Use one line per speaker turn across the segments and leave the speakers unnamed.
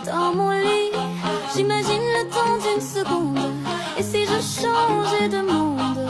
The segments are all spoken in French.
Dans mon lit, j'imagine le temps d'une seconde. Et si je changeais de monde?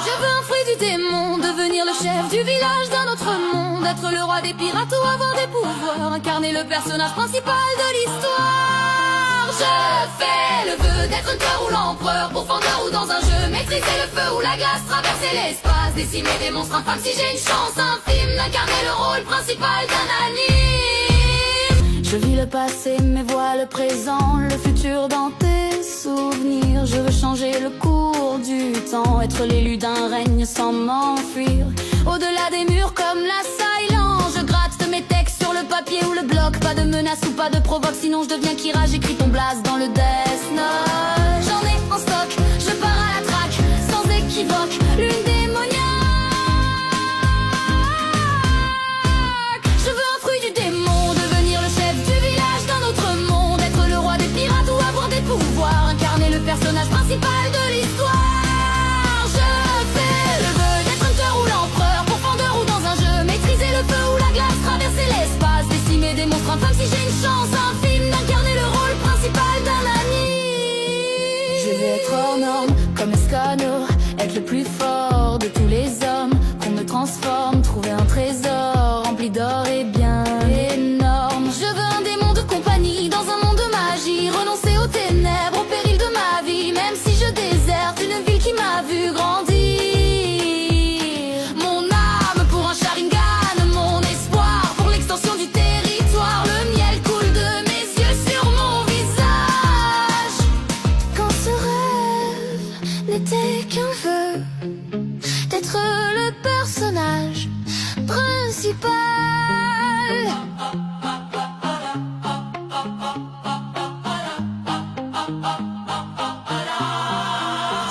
Je veux un fruit du démon, devenir le chef du village d'un autre monde. Être le roi des pirates ou avoir des pouvoirs, incarner le personnage principal de l'histoire. Je fais le vœu d'être un cœur ou l'empereur, pourfendeur ou dans un jeu, maîtriser le feu ou la glace, traverser l'espace, décimer des monstres infâmes si j'ai une chance infime d'incarner le rôle principal d'un anime. Je vis le passé mais vois le présent, le futur dans tes souvenirs. Je veux changer le cours du temps, être l'élu d'un règne sans m'enfuir. Au-delà des murs comme la silence, je gratte mes textes sur le papier ou le bloc. Pas de menace ou pas de provoque, sinon je deviens Kira. J'écris ton blast dans le Death Note. J'en ai en stock, je pars à la traque, sans équivoque, lune démoniaque. Je veux un fruit du démon, devenir le chef du village d'un autre monde. Être le roi des pirates ou avoir des pouvoirs, incarner le personnage principal de l'histoire. Je fais le vœu d'être hunter ou l'empereur, pourfendeur ou dans un jeu, maîtriser le feu ou la glace, traverser l'espace, décimer des monstres infâmes si j'ai une chance infime d'incarner le rôle principal d'un anime. Je vais être hors norme comme Escano, être le plus fort de tous les hommes, qu'on me transforme, trouver un trésor rempli d'or et bien énorme. Je veux un démon de compagnie dans un monde de magie, renoncer aux ténèbres, au péril de ma vie, même si je déserte une ville qui m'a vu grandir. Mon âme pour un Sharingan, mon espoir pour l'extension du territoire. Le miel coule de mes yeux sur mon visage. Quand ce rêve n'était qu'un vœu d'être le personnage principal.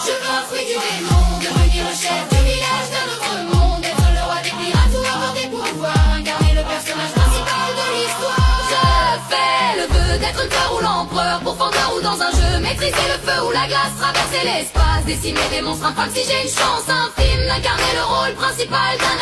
Je veux un fruit du démon, devenir le chef du village d'un autre monde. Être le roi des pirates ou avoir des pouvoirs, incarner le personnage principal de l'histoire. Je fais le vœu d'être un cœur ou l'empereur, pourfendeur ou dans un jeu, maîtriser le feu ou la glace, traverser l'espace, décimer des monstres infâmes si j'ai une chance infime d'incarner le rôle principal d'un